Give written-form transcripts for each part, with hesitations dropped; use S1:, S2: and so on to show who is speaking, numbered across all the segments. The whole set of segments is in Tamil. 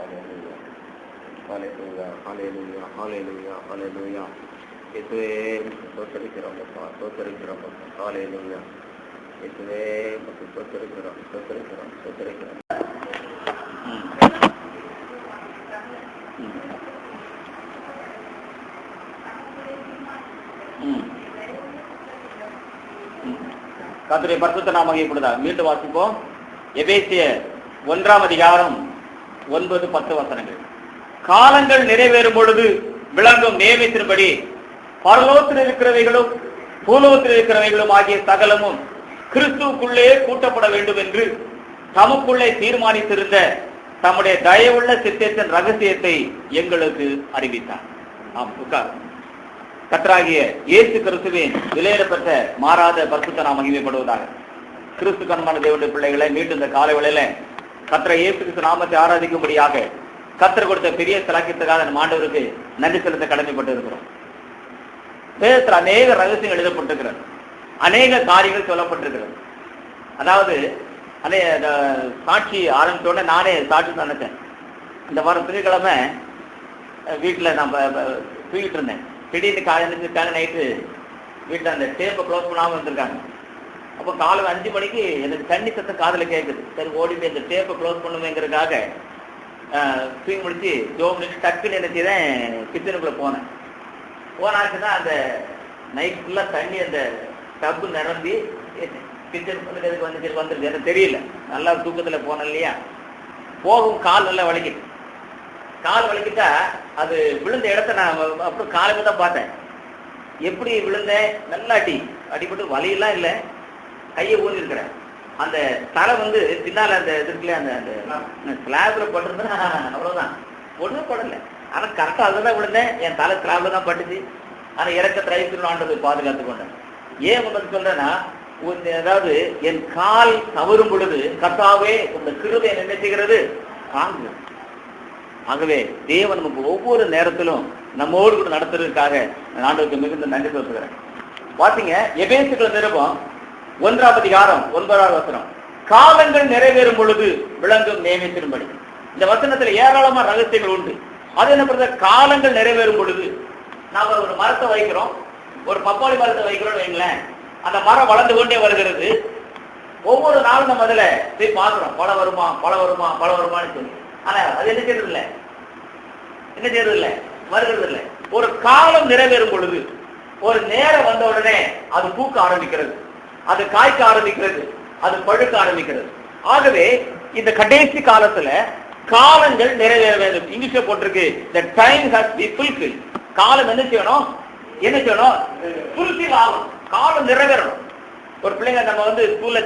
S1: ஹல்லேலூயா ஹல்லேலூயா ஹல்லேலூயா ஹல்லேலூயா. இயேசுவே ஸ்தோத்திரிக்கிறோம் அப்பா, ஸ்தோத்திரிக்கிறோம் அப்பா. ஹல்லேலூயா. இயேசுவே ஸ்தோத்திரிக்கிறோம் ஸ்தோத்திரிக்கிறோம் ஸ்தோத்திரிக்கிறோம். கர்த்தருடைய பரிசுத்த நாமம் மகிமைப்படுவதாக. மீண்டும் வாசிப்போம். எபேசியர் 1:9-10 காலங்கள் நிறைவேறும் பொழுது விளங்கும் நியமத்தின்படி பரலோகத்தில் இருக்கிறவைகளும் பூலோகத்தில் இருக்கிறவைகளும் ஆகிய சகலமும் கிறிஸ்துவுக்குள்ளே கூட்டப்பட வேண்டும் என்று தமக்குள்ளே தீர்மானித்திருந்த தம்முடைய தயவுள்ள சித்தத்தின் ரகசியத்தை எங்களுக்கு அறிவித்தார். ஆம், உட்கார். கர்த்தராகிய இயேசு கிறிஸ்துவின் விலையிடப்பட்ட மாறாத பரிசுத்த நாமம் மகிமைப்படுவதாக. கிறிஸ்து கண்மான தேவனுடைய பிள்ளைகளை மீண்டும் இந்த காலை வேளையில கர்த்தர் இயேசு கிறிஸ்து நாமத்தை ஆராதிக்கும்படியாக கர்த்தர் கொடுத்த பெரிய சலாக்கியத்துக்காக நம்ம ஆண்டவருக்கு நன்றி செலுத்த கடமைப்பட்டு இருக்கிறோம். வேதத்தில் அநேக ரகசியங்கள் எழுதப்பட்டிருக்கிறது, அநேக காரியங்கள் சொல்லப்பட்டிருக்கிறது. அதாவது சாட்சி ஆரம்பித்தோட நானே சாட்சி நினைச்சேன். இந்த வாரம் திங்கட்கிழமை வீட்டில் நம்ம தூங்கிட்டு இருந்தேன். திடீர்னு காலையில் நைட்டு வீட்டில் அந்த டேப்பை க்ளோஸ் பண்ணாமல் வந்திருக்காங்க. அப்போ காலை 5 மணிக்கு எனக்கு தண்ணி சத்தம் காதில் கேட்குது. சரி ஓடி போய் அந்த டேப்பை க்ளோஸ் பண்ணுவேங்கிறதுக்காக தூங்கி முடிச்சு ஜோம் டக்குன்னு என்ன செய்தேன், கிச்சனுக்குள்ளே போனேன். போனாச்சுன்னா அந்த நைட் ஃபுல்லாக தண்ணி அந்த டப்பு நிரம்பி கிச்சன் வந்துருக்கு. எனக்கு தெரியல, நல்லா தூக்கத்தில் போனேன் இல்லையா. போகும் கால் நல்லா வலிக்குது. கால் வலிக்கிட்டா அது விழுந்த இடத்த நான் அப்புறம் காலையில தான் பார்த்தேன். எப்படி விழுந்தேன், நல்லா அடிபட்டு வலியெல்லாம் இல்லை, கையை ஊந்திருக்கிறேன். அந்த தலை பின்னால் அந்த இதுக்குள்ளே அந்த ஸ்லாப்ல பட்டிருந்தேன். அவ்வளோதான், ஒன்றும் படலை. ஆனால் கரெக்டாக அதில் தான் விழுந்தேன். என் தலை ஸ்லாப்ல தான் பட்டுச்சு. ஆனால் இறக்க திரைத்துலான்றது பாதுகாத்து கொண்டேன். ஏன் உங்களுக்கு சொல்றேன்னா, அதாவது என் கால் தவறும் பொழுது கர்த்தாவே இந்த கிருபை என்ன செய்கிறது காண்கிறது. ஆகவே தேவன் நமக்கு ஒவ்வொரு நேரத்திலும் நம்மோடு கூட நடத்துறதுக்காக ஆண்டவருக்கு மிகுந்த நன்றி சொல்லுகிறேன். பாத்தீங்க, எபேசியர் நிருபம் 1:9 காலங்கள் நிறைவேறும் பொழுது விளங்கும் நியமத்தின்படி. இந்த வசனத்துல ஏராளமான ரகசியங்கள் உண்டு. அது என்ன பண்றது, காலங்கள் நிறைவேறும் பொழுது. நாம ஒரு மரத்தை வைக்கிறோம், ஒரு பப்பாளி மரத்தை வைக்கிறோம்னு வைங்களேன். அந்த மரம் வளர்ந்து கொண்டே வருகிறது. ஒவ்வொரு நாளும் நம்ம அதில் போய் பார்க்குறோம், பழம் வருமா பழம் வருமா பழம் வருமானு சொல்லி. ஆனா அது என்ன செய்யறது இல்லை, வருகிறது இல்லை. ஒரு காலம் நிறைவேறும் பொழுது, ஒரு நேரம் வந்த உடனே அது பூக்க ஆரம்பிக்கிறது, அது காய்க்க ஆரம்பிக்கிறது, அது பழுக்க ஆரம்பிக்கிறது. ஆகவே இந்த கடைசி காலத்துல காலங்கள் நிறைவேற வேண்டும். இங்கிலீஷ்ல போட்டிருக்கு, the time has been fulfilled. காலம் என்ன செய்யணும், fulfill ஆகும், காலம் நிறைவேறணும். ஒரு பிள்ளைங்க நம்ம ஸ்கூல்ல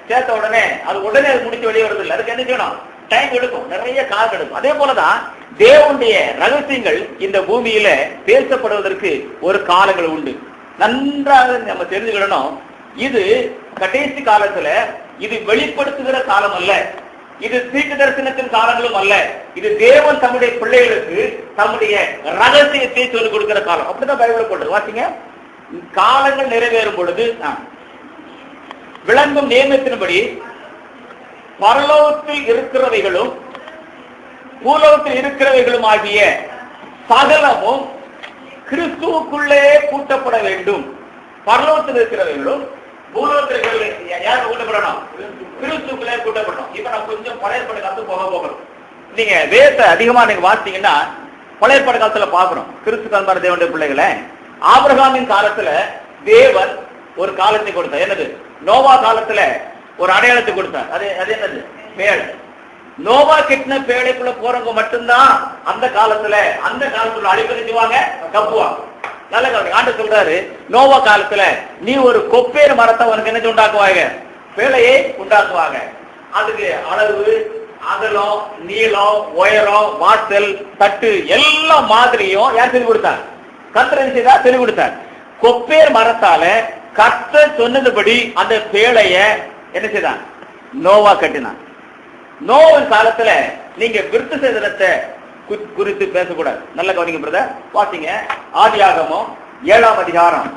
S1: சேர்த்த உடனே அது முடிச்சு வெளியே வருது இல்லை. அதுக்கு என்ன செய்யணும், டைம் எடுக்கும், நிறைய காலம் எடுக்கும். அதே போலதான் தேவனுடைய ரகசியங்கள் இந்த பூமியில பேசப்படுவதற்கு ஒரு காலங்கள் உண்டு. நன்றாக நம்ம தெரிஞ்சுக்கிடணும். இது கடைசி காலத்துல இது வெளிப்படுத்துகிற காலம் அல்ல, இது தீர்க்க தரிசனத்தின் காலங்களும் அல்ல. இது தேவன் தம்முடைய பிள்ளைகளுக்கு தம்முடைய ரகசியத்தை சொல்லிக் கொடுக்கிற காலம். அப்படிதான் பைபிள் போட்டு வாசிங்க. காலங்கள் நிறைவேறும் பொழுது விளங்கும் நியமத்தின்படி பரலோகத்தில் இருக்கிறவைகளும் பூலோகத்தில் இருக்கிறவைகளும் ஆகிய சகலமும் கிறிஸ்துவுக்குள்ளே கூட்டப்பட வேண்டும். பரலோகத்தில் இருக்கிறவைகளும் பூலோகத்தில் யார் கூட்டப்படணும், கிறிஸ்துவுக்குள்ளே கூட்டப்படணும். இப்ப நம்ம கொஞ்சம் பழைய ஏற்பாடு காலத்துக்கு போகணும். நீங்க வேதத்தை அதிகமா நீங்க வாசித்தீங்கன்னா பழைய ஏற்பாடு காலத்துல பாக்குறோம். கிறிஸ்து கண்பார தேவனுடைய பிள்ளைகளை ஆபிரகாமின் காலத்துல தேவன் ஒரு காலத்தை கொடுத்தார். என்னது, நோவா காலத்துல ஒரு அடையாளத்தை கொடுத்தார். அது என்னது, பேழை. நோவா கெட்டின பேழைக்குள்ள போறவங்க மட்டும்தான் அந்த காலத்துல அழிப்பதை செய்வாங்க, கப்புவாங்க. நல்ல காலம். ஆண்டு சொல்றாரு, நோவா காலத்துல நீ ஒரு கொப்பேறு மரத்தை உனக்கு என்ன உண்டாக்குவாங்க, பேழையை உண்டாக்குவாங்க. அதுக்கு அளவு, அகலம், நீளம், உயரம், வாசல், தட்டு எல்லா மாதிரியும் யார் சொல்லி கொடுத்தார், கர்த்தர் செய்தா சொல்லி கொடுத்தார். கொப்பேர் மரத்தால கர்த்தர் சொன்னதுபடி அந்த பேழைய என்ன செய்தான், நோவா கட்டினான். நோவின் காலத்துல நீங்க விருத்த சேதனத்தை குறித்து பேசக்கூடாது. நல்ல கவனிங்க பிரதர், வாசிங்க. ஆதியாகமம் 7ஆம் அதிகாரம்.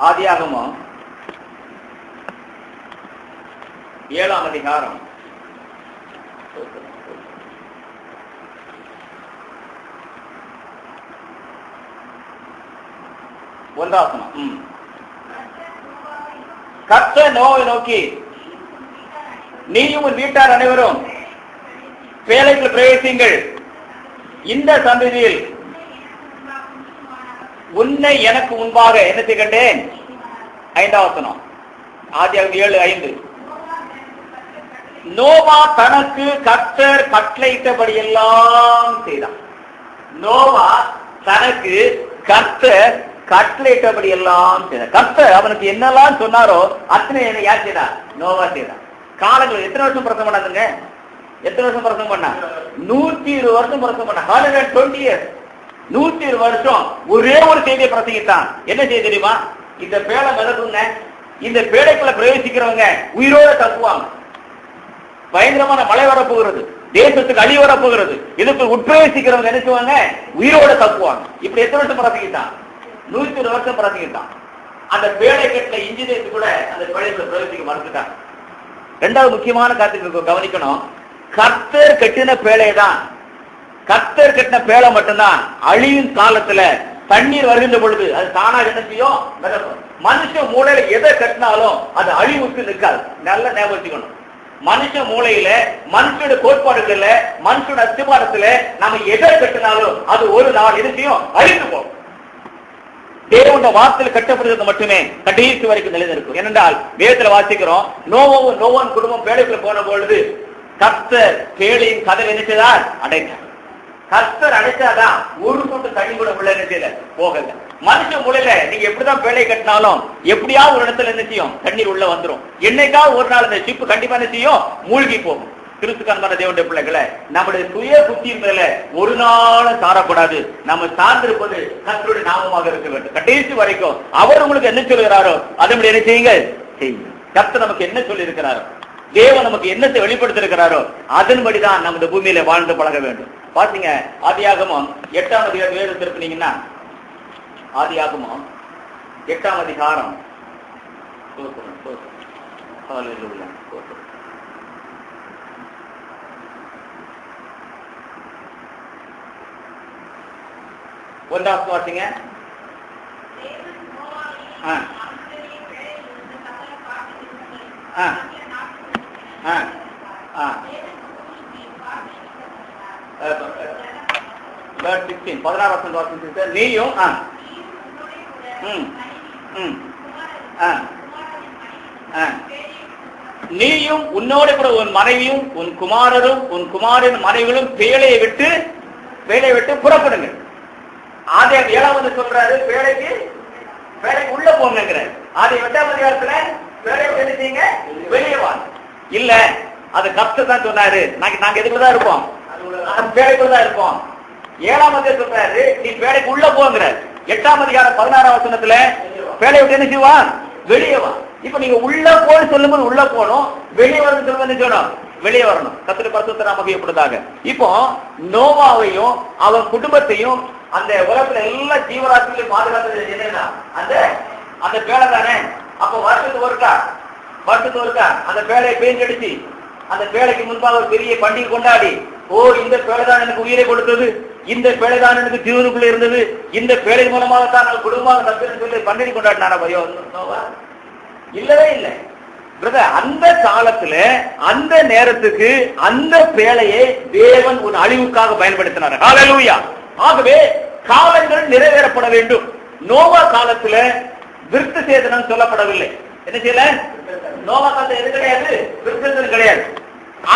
S1: ஆதியாகமம் 7ஆம் அதிகாரம் ஒன்றாசனம். கர்த்தர் நோவை நோக்கி, நீயும் உன் வீட்டார் அனைவரும் பேழைக்குள் பிரவேசியுங்கள், இந்த சந்ததியில் உன்னை எனக்கு முன்பாக என்னத்தை கண்டேன். 5ஆம் வசனம், ஆதியாகமம் 7:5. நோவா தனக்கு கர்த்தர் கட்டளையிட்டபடி எல்லாம் செய்தான். நோவா தனக்கு கர்த்தர் கட்டளையிட்டபடி எல்லாம் செய்தார். கர்த்தர் அவனுக்கு என்னெல்லாம் சொன்னாரோ அத்தனை யார் செய்தார்? நோவா செய்தார். காலங்கள் எத்தனை வருஷம் பிரசவம் பண்ணாதுங்க? எத்தனை வருஷம் பிரசவம் பண்ணா? 120 வருஷம் பிரசவம் பண்ணா. 120 years, 120 வருஷம் ஒரே ஒரு செய்தியை பிரசங்கித்தான். என்ன செய்தி தெரியுமா? இந்த பேழை மிதக்குங்க, இந்த பேழைக்குள்ள பிரவேசிக்கிறவங்க உயிரோட தப்புவாங்க. பயங்கரமான மழை வரப்போகிறது, தேசத்துக்கு அழி வரப்போகிறது, இதுக்கு உட்பிரவேசிக்கிறவங்க என்ன செய்வாங்க? உயிரோட தப்புவாங்க. இப்படி எத்தனை வருஷம் பிரசங்கித்தான்? 120 வருஷம் பிரசங்கித்தான். அந்த பேழை கட்டின இன்ஜினியருக்கு கூட அந்த பேழைக்குள்ள பிரவேசிக்க மறுத்துட்டாங்க. இரண்டாவது முக்கியமான காரியத்தை கவனிக்கணும். கர்த்தர் கட்டின பேழை தான், கர்த்தர் கட்டின பேழை மட்டும்தான் அழியும் காலத்துல தண்ணீர் வருகின்ற பொழுது அது தானா என்ன செய்யும்? மனுஷ மூளையில எதை கட்டினாலும் அது அழிவுக்கு நிற்காது. நல்ல ஞாபகம் வச்சுக்கணும். மனுஷ மூளையில, மனுஷனுடைய கோட்பாடுகள்ல, மனுஷனுடைய அஸ்திபாரத்துல நம்ம எதை கட்டினாலும் அது ஒரு நாள் என்ன செய்யும்? அழிந்து போகும். தேவனுடைய வார்த்தையில் கட்டப்படுகிறது மட்டுமே கடைசி வரைக்கும் நிலைநிற்கும். ஏனென்றால் வேதத்துல வாசிக்கிறோம், நோவான் குடும்பம் பேழைக்குள்ள போன பொழுது கர்த்தர் பேழையின் கதவை என்ன செய்தார்? அடைத்தார். கர்த்தர் அடைச்சாதான் ஒரு சொட்டு தண்ணி கூட உள்ள என்ன செய்யல, போகல. மனுஷ மூலையில நீங்க எப்படிதான் பேழை கட்டினாலும் எப்படியாவது ஒரு இடத்துல என்ன செய்யும்? தண்ணீர் உள்ள வந்துடும். என்னைக்காவது ஒரு நாள் இந்த ஷிப் கண்டிப்பா என்ன செய்யும்? மூழ்கி போகும். கிறிஸ்துக்கான தேவனுடைய பிள்ளைகளை நம்முடைய சுய புத்தியின் மேல ஒரு நாளும் சாரக்கூடாது. நம்ம சார்ந்திருப்பது கர்த்தருடைய நாமமாக இருக்க வேண்டும். கடைசி வரைக்கும் அவர் உங்களுக்கு என்ன சொல்லுகிறாரோ அதன்படி என்ன செய்யுங்க, செய்யுங்க. கர்த்தர் நமக்கு என்ன சொல்லி இருக்கிறாரோ, தேவன் நமக்கு என்னத்தை வெளிப்படுத்திருக்கிறாரோ அதன்படிதான் நம்ம இந்த பூமியில வாழ்ந்து பழக வேண்டும். பாத்தீங்க, ஆதியாகமம் 8ஆம் அதிகாரம் வேறு திருப்பினீங்கன்னா, ஆதியாகமம் 8ஆம் அதிகாரம் 1 வாசிங்க. நீயும் நீயும் உன்னோட கூட உன் மனைவியும் உன் குமாரரும் உன் குமாரின் மனைவிகளும் பேழையை விட்டு புறப்படுங்க. ஆதி 7வது சொல்றாரு பேழைக்கு உள்ள போங்கிறார். ஆதி 8ஆம் அதிகாரத்துல பேழையை எழுதிங்க வெளியே வாங்க. இல்ல, அது கர்த்தர் தான் சொன்னாரு. நாங்க எதுக்குள்ளதான் இருப்போம்? பேழைக்குள்ளதான் இருப்போம். 7ஆம் அதிகாரம் சொல்றாரு நீ பேழைக்கு உள்ள போங்கிறார். 8ஆம் அதிகாரம் 16ஆம் வசனத்துல பேழையை விட்டு என்ன செய்வான்? வெளியே வா. இப்ப நீங்க உள்ள போய் சொல்லும் போது உள்ள போகணும், வெளியே வரணும் சொல்லுவது சொல்லணும், வெளியே வரணும். கர்த்தருடைய பரிசுத்த நாமம் மகிமைப்படுவதாக. இப்போ நோவாவையும் அவன் குடும்பத்தையும் அந்த உலகத்துல எல்லா ஜீவராசிகளையும் பாதுகாத்தது என்னன்னா அந்த பேழை தானே. அப்ப வருஷத்துக்கு ஒருக்கா அந்த பேழையை பேஞ்சடிச்சு அந்த பேழைக்கு முன்பாக ஒரு பெரிய பண்டிகை கொண்டாடி, ஓ இந்த பேழை தான் எனக்கு உயிரை கொடுத்தது, இந்த பேழை தான் எனக்கு ஜீவனுக்குள்ள இருந்தது, இந்த பேழை மூலமாக தான் நான் குடும்பமாக தப்பின்னு சொல்லி பண்டிகை கொண்டாடினாரா பையோ? இல்லவே இல்லை. அந்த காலத்துல அந்த நேரத்துக்கு அந்த பேழையை தேவன் ஒரு அழிவுக்காக பயன்படுத்தினார். ஹல்லேலூயா. ஆகவே காலங்கள் நிறைவேறப்பட வேண்டும். நோவா காலத்துல விருத்த சேதனம் சொல்லப்படவில்லை. என்ன செய்யல? நோவா காலத்துல எது கிடையாது? விருத்த சேதனம் கிடையாது.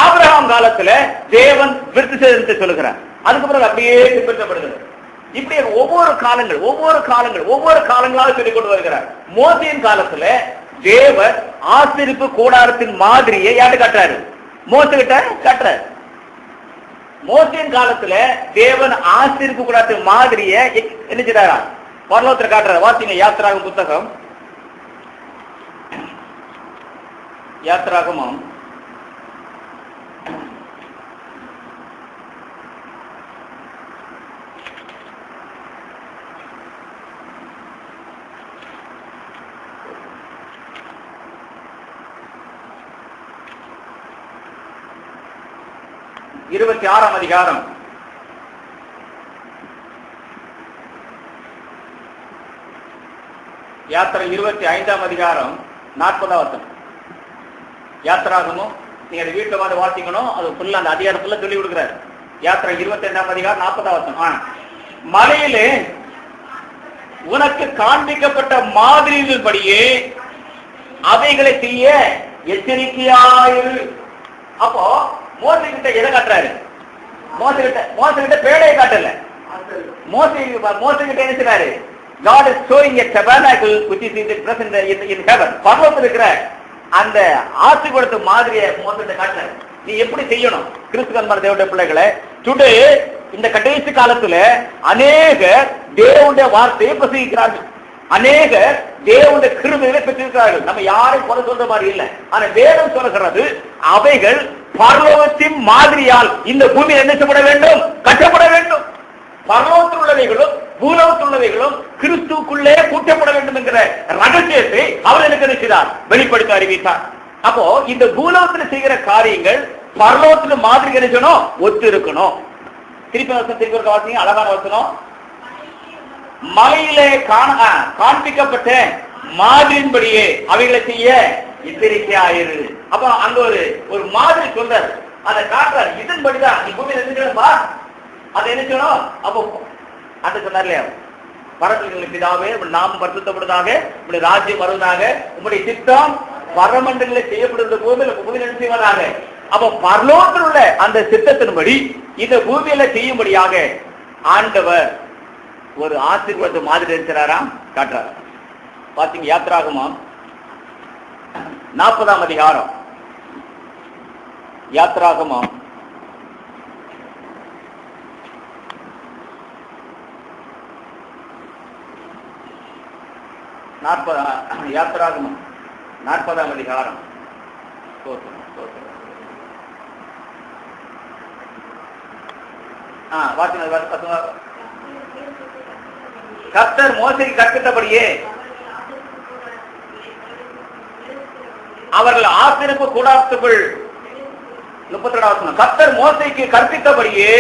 S1: ஆபிரகாம் காலத்துல தேவன் விருத்த சேதனத்தை சொல்லுகிறார். அதுக்கு பிறகு அப்படியே பின்பற்றப்படுகிறது. இப்படி ஒவ்வொரு காலங்களாக சொல்லிக் கொண்டு வருகிறார். மோசேயின் காலத்துல தேவர் ஆசரிப்பு கூடாரத்தின் மாதிரியை யாரு காட்டுறாரு? மோசே கிட்ட காட்டுறாரு. மோசேயின் காலத்துல தேவன் ஆசரிப்பு கூடாரத்தின் மாதிரியை என்ன செய்றாரா? பரலோகத்துல காட்டுறாரு. வாசிங்க யாத்திராகமம் புத்தகம், யாத்திராகமம்
S2: 8
S1: 26ஆம் அதிகாரம். யாத்திரை 25ஆம் அதிகாரம் 40ஆம் வசனம். யாத்திராகமும் நீங்க வீட்டுல வந்து வாசிக்கணும். அது ஃபுல்லா அந்த அதிகாரத்துல சொல்லி கொடுக்கிறார். யாத்திரை 25ஆம் அதிகாரம் 40ஆம் வசனம். மலையிலே உனக்கு காண்பிக்கப்பட்ட மாதிரியின்படியே அவைகளை செய்ய எச்சரிக்கையாயிரு. அப்போ மோசே கிட்ட எதை காட்டுறாரு? மோசே கிட்ட பேழையை காட்டல. மோசே கிட்ட என்ன செய்றாரு? God is showing a tabernacle which is present in heaven. பரலோகத்தில் இருக்கிற அந்த ஆசீர்வாதத்து மாதிரியை மோசே கிட்ட காட்டுறாரு. நீ எப்படி செய்யணும்? கிறிஸ்துவ தேவனுடைய பிள்ளைகளை, டுடே இந்த கடைசி காலத்துல அநேக தேவனுடைய வார்த்தையை பிரசங்கிக்கிறார்கள். அநேக தேவனுடைய கிருபைகளை பெற்றிருக்கிறார்கள். நம்ம யாரும் குறை சொல்ற மாதிரி இல்லை. ஆனா வேதம் சொல்லுகிறது அவைகள் பரலோகத்தின் மாதிரியால் இந்த பூமியில் என்ன செய்யப்பட வேண்டும்? கட்டப்பட வேண்டும். பரலோகத்தில் உள்ளவைகளும் பூலோகத்தில் உள்ளவைகளும் கிறிஸ்துக்குள்ளே கூட்டப்பட வேண்டும் என்கிற ரகசியத்தை அவர் எனக்கு நினைச்சார், வெளிப்படுத்த அறிவித்தார். அப்போ இந்த பூலோகத்தில் செய்கிற காரியங்கள் பரலோகத்தில் மாதிரி கிடைக்கணும், ஒத்து இருக்கணும். திருப்பி வாசிங்க, அழகான வசனம். மலையிலே காண்பிக்கப்பட்ட மாதிரியின்படியே அவைகளை செய்ய எச்சரிக்கையாயிரு. அப்ப அங்க ஒரு மாதிரி சொல்றாரு, அதை காட்டுறாரு. இதன்படிதான் நீ பூமியில இருந்துப்பா, அதை என்ன செய்யணும்? அப்போ அந்த சொன்னார் இல்லையா, பரமண்டல பிதாவே நாமம் பரிசுத்தப்படுவதாக, உங்களுடைய ராஜ்யம் வருவதாக, உங்களுடைய சித்தம் பரமண்டலில் செய்யப்படுவது பூமியில் என்ன செய்வதாக. அப்ப பரலோகத்தில் உள்ள அந்த சித்தத்தின்படி இந்த பூமியில செய்யும்படியாக ஆண்டவர் ஒரு ஆசீர்வாத மாதிரி இருக்கிறாராம், காட்டுறாரு. பாத்தீங்க, யாத்திராகமம் 40ஆம் அதிகாரம். யாத்திராகமம் 40ஆம் அதிகாரம். கர்த்தர் மோசேக்கு கற்பித்தபடியே அவர்கள் ஆசரிப்பு கூடாரத்துக்குள் 32 கர்த்தர் மோசேக்கு கற்பித்தபடியே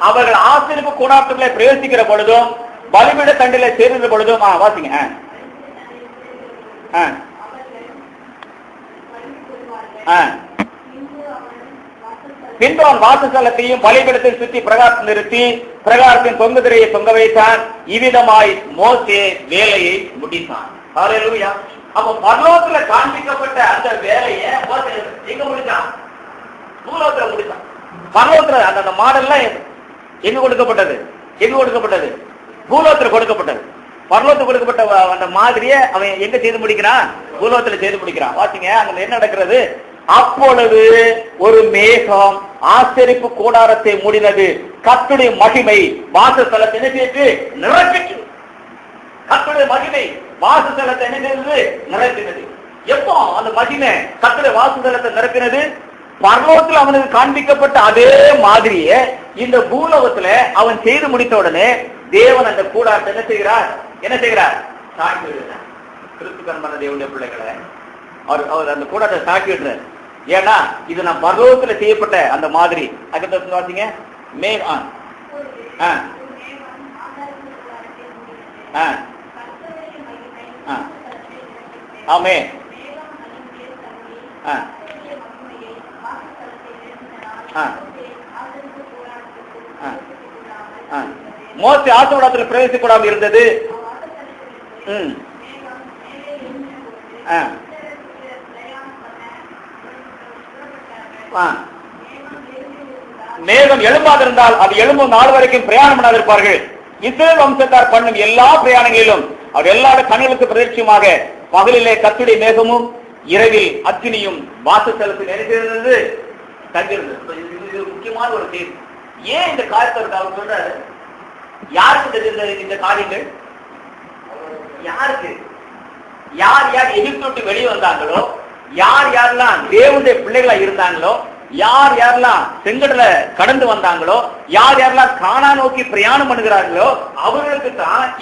S1: அவர்கள் ஆசரிப்பு கூடாரத்துக்குள்ளே பிரவேசிக்கிற பொழுதும் பலிபீட தண்டிலே சேர்ந்த பொழுதும் வாசிங்க. பின்பு அவன் வாசஸ்தலத்தையும் பலிபீடத்தை சுற்றி பிரகாரத்தை நிறுத்தி பிரகாரத்தின் தொங்கு திரையை தொங்க வைத்தான். இவ்விதமாய் மோசே வேலையை முடித்தான். ஹல்லேலூயா. அப்ப பரலோகத்துல காண்பிக்கப்பட்ட அந்த வேலையை மோசே எங்க முடிச்சான்? பூலோகத்துல முடித்தான். பரலோகத்துல அந்த மாடல்லாம் எங்க கொடுக்கப்பட்டது? பூலோகத்துல கொடுக்கப்பட்டது. பரலோகத்துக்கு கொடுக்கப்பட்ட அந்த மாதிரியை அவன் எங்க செய்து முடிக்கிறான்? பூலோகத்துல செய்து முடிக்கிறான். வாசிங்க, அங்க என்ன நடக்கிறது? அப்பொழுது ஒரு மேகம் ஆசரிப்பு கூடாரத்தை மூடினது. கர்த்தருடைய மகிமை வாசஸ்தலத்தை என்ன செய்து நிரப்பிற்று. கர்த்தருடைய மகிமை வாசஸ்தலத்தை என்ன செய்தது? நிரப்பினது. எப்போ அந்த மகிமை கர்த்தருடைய வாசஸ்தலத்தை நிரப்பினது? பரலோகத்தில் அவனுக்கு காண்பிக்கப்பட்ட அதே மாதிரியே இந்த பூலோகத்துல அவன் செய்து முடித்த உடனே தேவன் அந்த கூடாரத்தை என்ன செய்கிறார்? சாட்சி விடுறார். கிறிஸ்துவ தேவனுடைய பிள்ளைகளை அவர் அந்த கூடாரத்தை சாட்சி விடுறார். ஏன்னா இது நான் பரலோகத்துல செய்யப்பட்ட அந்த மாதிரி. அதுக்கு வாசிங்க. ஆமே. மோசே ஆசீர்வாதத்தில் பிரவேசிக்கூடாமல் இருந்தது. மேகம் எழும்பாதிருந்தால் அது எழும்பும் நாள் வரைக்கும் பிரயாணம் பண்ணாதிருப்பார்கள். இஸ்ரவேல் வம்சத்தார் பண்ணும் எல்லா பிரயாணங்களிலும் அவர் எல்லா கண்களுக்கு பிரதட்சியமாக பகலிலே கர்த்தருடைய மேகமும் இரவில் அக்கினியும் வாசஸ்தலத்தில் நினைத்திருந்தது தங்கியிருந்தது. இது முக்கியமான ஒரு செய்தி. ஏன் இந்த காரியத்தை அவர் சொல்றாரு? யாருக்கு இந்த காரியங்கள்? யாருக்கு? யார் யார் எகிப்து விட்டு வெளியே வந்தாங்களோ, யார் யாரெல்லாம் தேவனுடைய பிள்ளைகளா இருந்தாங்களோ, யார் யாரெல்லாம் செங்கடலை கடந்து வந்தாங்களோ, யார் யாரெல்லாம் கானான் நோக்கி பிரயாணம் பண்ணுகிறார்களோ அவர்களுக்கு தான்